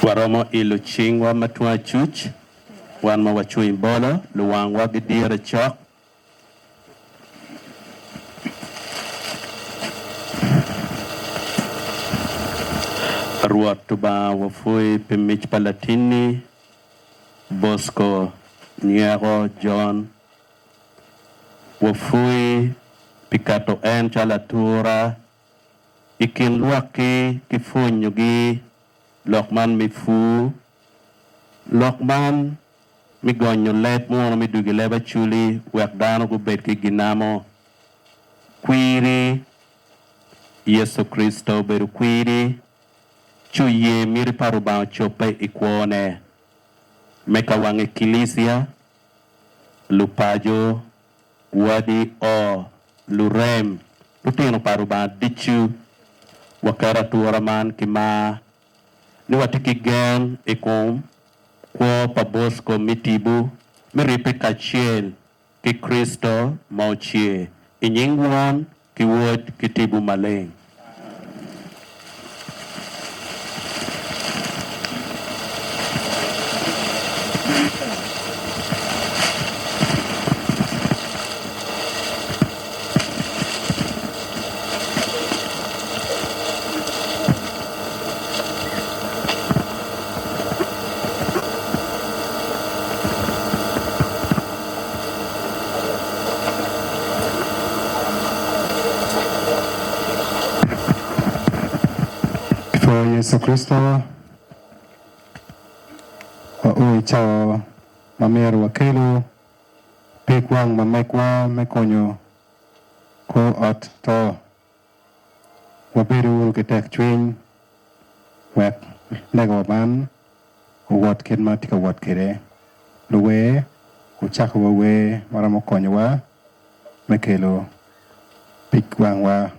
Waromo ilu chingwa matua chuch, wan ma wachui bola, luang wagidira chok. Ruat tuba wafui pimich palatini, Bosco, Niero, John, wafui pikato en chalatura, ikin luaki kifunyugi, Lokman mifu, Lokman migonyo let mo mi dugi leba chuli, wakdano gubet ki ginamo, kwiri, Yesu Kristo beru kwiri, chuye miri parubao chope ikwone, meka wange kilisia, lupajo, wadi o, lurem, lutino parubao dichu, wakara tuaraman kima, ni watiki gen ikom, kwa Bosco mitibu, miripe kachiel, ki Kristo mauchie, inyingwan ki wod kitibu maleng. Yesu Kristo ui chao mameru wakelu pikwang mamekwa mekonyo ko at to wabiru ketek chwing wek nego ban wat ken matika wat kere luwe uchako wawe maramokonyo wa mekelo pikwang wa